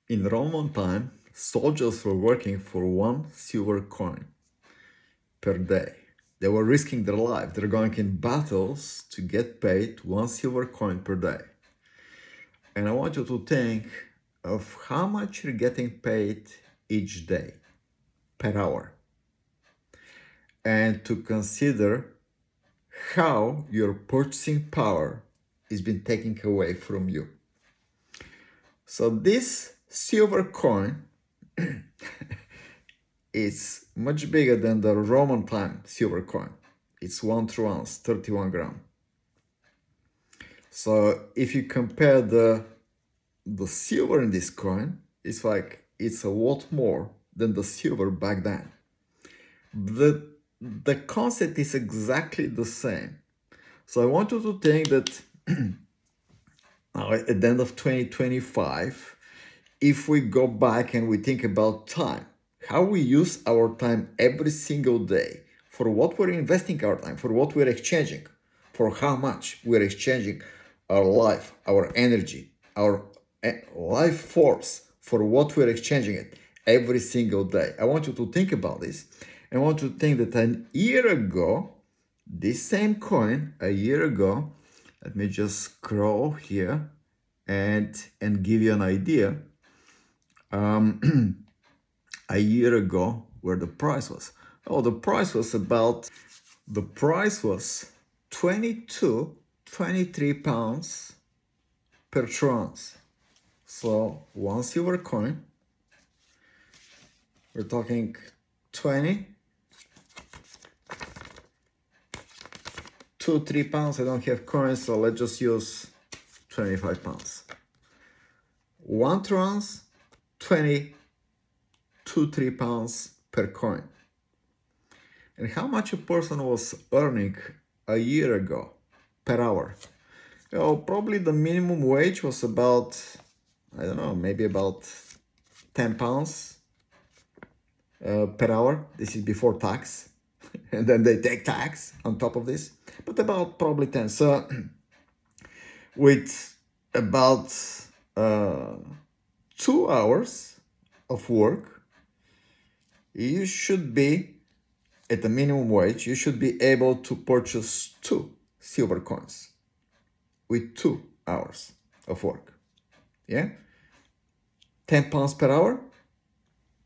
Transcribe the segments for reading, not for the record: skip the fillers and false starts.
In Roman time, soldiers were working for 1 silver coin per day. They were risking their life. They're going in battles to get paid 1 silver coin per day. And I want you to think of how much you're getting paid each day per hour. And to consider how your purchasing power is being taken away from you. So this silver coin is much bigger than the Roman time silver coin. It's 1 ounce, 31 gram. So if you compare the silver in this coin, it's like it's a lot more than the silver back then. The concept is exactly the same. So I want you to think that at the end of 2025, if we go back and we think about time, how we use our time every single day, for what we're investing our time, for what we're exchanging, for how much we're exchanging our life, our energy, our life force, for what we're exchanging it every single day. I want you to think about this. I want you to think that a year ago, this same coin, a year ago, let me just scroll here and give you an idea. A year ago, where the price was. Oh, the price was 22, 23 pounds per trounce. So 1 silver coin, we're talking 20, 3 pounds. I don't have coins, so let's just use 25 pounds. 1 trounce, 3 pounds per coin. And how much a person was earning a year ago per hour? Well, probably the minimum wage was about, I don't know, maybe about 10 pounds per hour. This is before tax. And then they take tax on top of this. But about probably 10. So with about 2 hours of work, you should be, at the minimum wage, you should be able to purchase 2 silver coins with 2 hours of work. Yeah? 10 pounds per hour.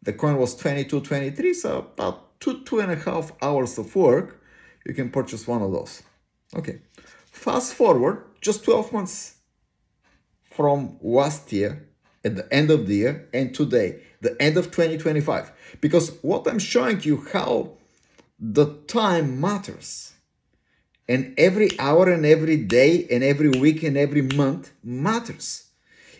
The coin was 22, 23, so about 2.5 hours of work, you can purchase one of those. Okay. Fast forward just 12 months from last year, at the end of the year, and today, the end of 2025. Because what I'm showing you, how the time matters. And every hour and every day and every week and every month matters.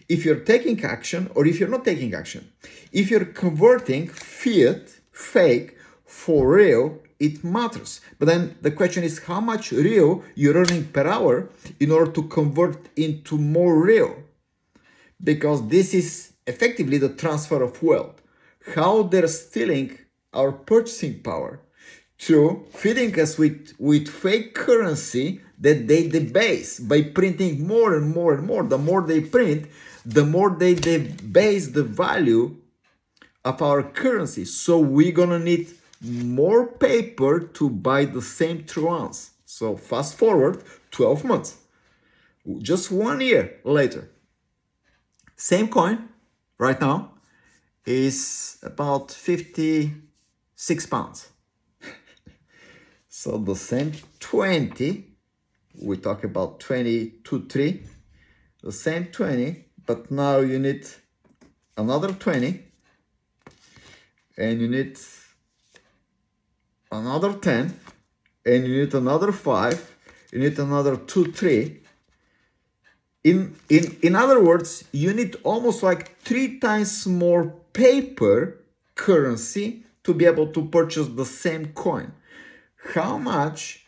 If you're taking action or if you're not taking action. If you're converting fiat, fake, for real, it matters. But then the question is how much real you're earning per hour in order to convert into more real. Because this is effectively the transfer of wealth. How they're stealing our purchasing power through feeding us with fake currency that they debase by printing more and more and more. The more they print, the more they debase the value of our currency. So we're gonna need more paper to buy the same trounce. So fast forward 12 months, just 1 year later, same coin right now is about 56 pounds. So the same 20, we talk about 22, 3, the same 20, but now you need another 20, and you need another 10, and you need another 5, you need another 2, 3. In other words, you need almost like 3 times more paper currency to be able to purchase the same coin. How much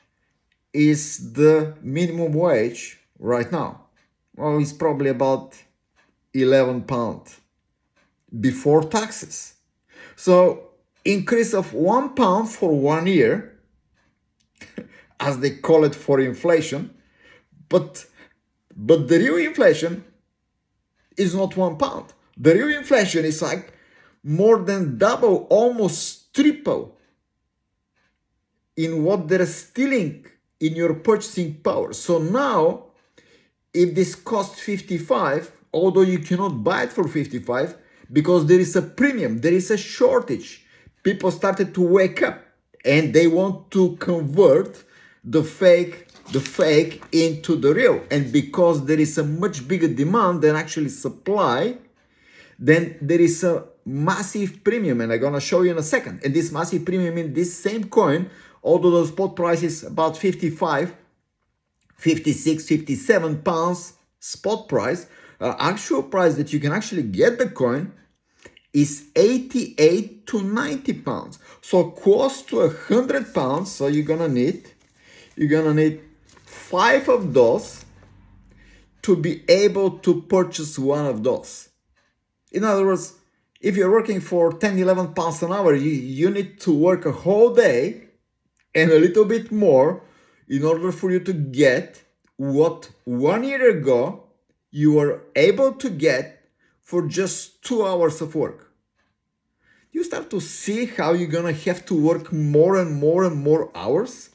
is the minimum wage right now? Well, it's probably about 11 pounds before taxes. So increase of 1 pound for 1 year, as they call it for inflation, but the real inflation is not 1 pound. The real inflation is like more than double, almost triple in what they're stealing in your purchasing power. So now, if this costs 55, although you cannot buy it for 55, because there is a premium, there is a shortage, people started to wake up and they want to convert the fake into the real. And because there is a much bigger demand than actually supply, then there is a massive premium, and I'm gonna show you in a second. And this massive premium in this same coin, although the spot price is about 55, 56, 57 pounds spot price, actual price that you can actually get the coin is 88 to 90 pounds. So close to 100 pounds. So you're gonna need 5 of those to be able to purchase one of those. In other words, if you're working for 10, 11 pounds an hour, you need to work a whole day and a little bit more in order for you to get what 1 year ago you were able to get for just 2 hours of work. You start to see how you're gonna have to work more and more and more hours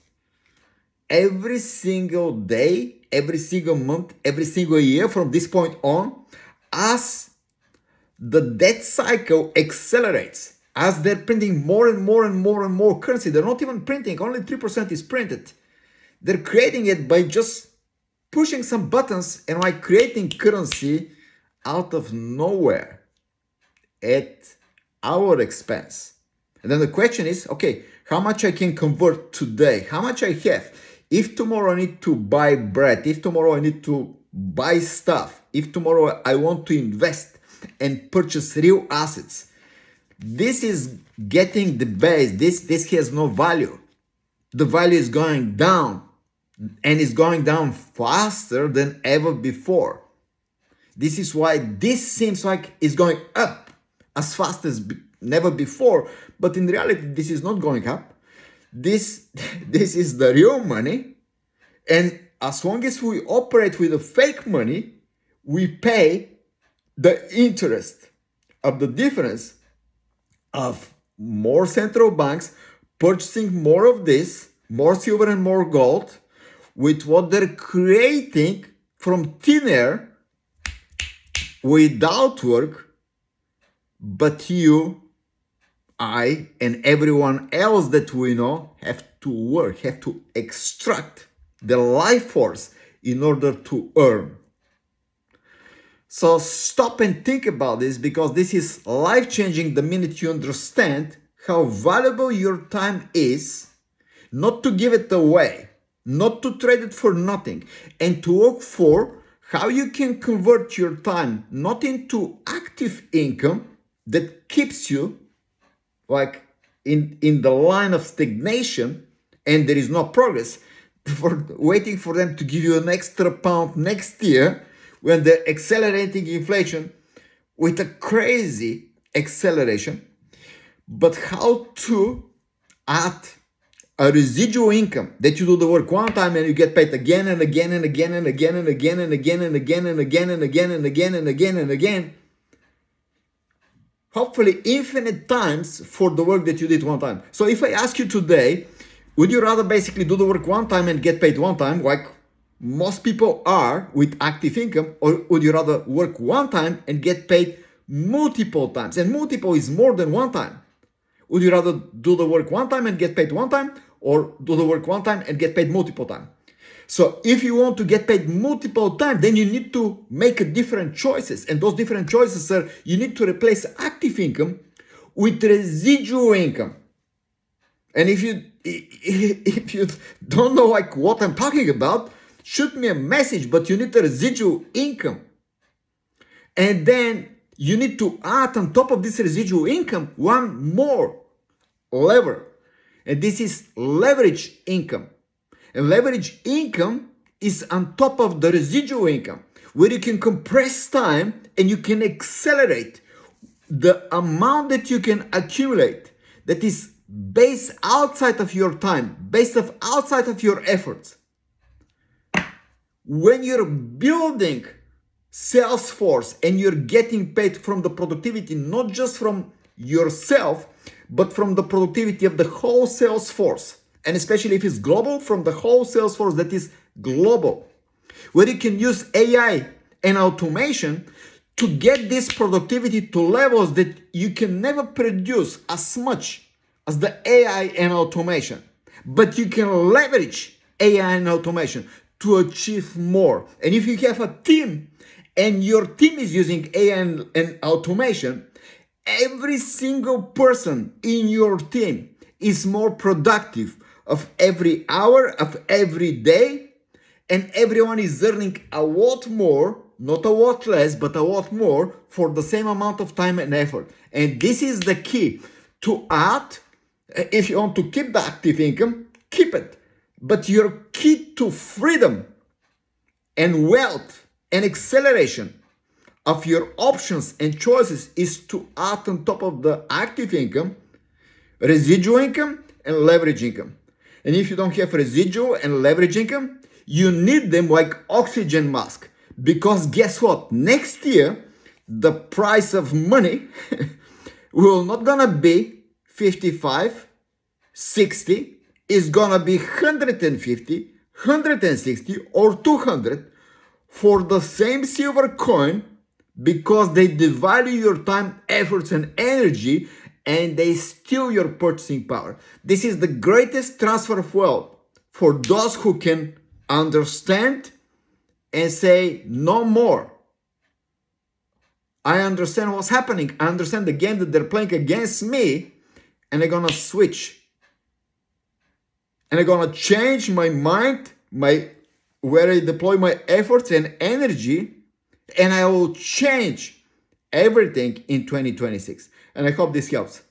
every single day, every single month, every single year from this point on, as the debt cycle accelerates, as they're printing more and more and more and more currency. They're not even printing, only 3% is printed. They're creating it by just pushing some buttons and like creating currency out of nowhere at our expense. And then the question is, okay, how much I can convert today? How much I have? If tomorrow I need to buy bread, if tomorrow I need to buy stuff, if tomorrow I want to invest and purchase real assets, this is getting the base. This has no value. The value is going down, and it's going down faster than ever before. This is why this seems like it's going up as fast as never before, but in reality this is not going up. This is the real money, and as long as we operate with the fake money, we pay the interest of the difference of more central banks purchasing more of this, more silver and more gold, with what they're creating from thin air without work, but you, I, and everyone else that we know have to work, have to extract the life force in order to earn. So stop and think about this, because this is life-changing the minute you understand how valuable your time is, not to give it away, not to trade it for nothing, and to work for how you can convert your time not into active income that keeps you like in the line of stagnation and there is no progress, for waiting for them to give you an extra pound next year when they're accelerating inflation with a crazy acceleration, but how to add a residual income that you do the work one time and you get paid again and again and again and again and again and again and again and again and again and again and again and again, hopefully infinite times for the work that you did one time. So if I ask you today, would you rather basically do the work one time and get paid one time, like most people are with active income, or would you rather work one time and get paid multiple times? And multiple is more than one time. Would you rather do the work one time and get paid one time, or do the work one time and get paid multiple times? So if you want to get paid multiple times, then you need to make different choices. And those different choices are, you need to replace active income with residual income. And if you don't know like what I'm talking about, shoot me a message, but you need a residual income. And then you need to add on top of this residual income one more lever. And this is leverage income. And leverage income is on top of the residual income, where you can compress time and you can accelerate the amount that you can accumulate that is based outside of your time, based outside of your efforts. When you're building sales force and you're getting paid from the productivity, not just from yourself, but from the productivity of the whole sales force. And especially if it's global, from the whole sales force that is global, where you can use AI and automation to get this productivity to levels that you can never produce as much as the AI and automation. But you can leverage AI and automation to achieve more. And if you have a team and your team is using AI and automation, every single person in your team is more productive of every hour, of every day, and everyone is earning a lot more, not a lot less, but a lot more for the same amount of time and effort. And this is the key to add. If you want to keep the active income, keep it. But your key to freedom and wealth and acceleration of your options and choices is to add on top of the active income, residual income and leverage income. And if you don't have residual and leverage income, you need them like oxygen mask. Because guess what? Next year, the price of money will not gonna be 55, 60, it's gonna be 150, 160 or 200 for the same silver coin, because they devalue your time, efforts and energy, and they steal your purchasing power. This is the greatest transfer of wealth for those who can understand and say no more. I understand what's happening. I understand the game that they're playing against me, and I'm gonna switch. And I'm gonna change my mind, where I deploy my efforts and energy, and I will change everything in 2026. And I hope this helps.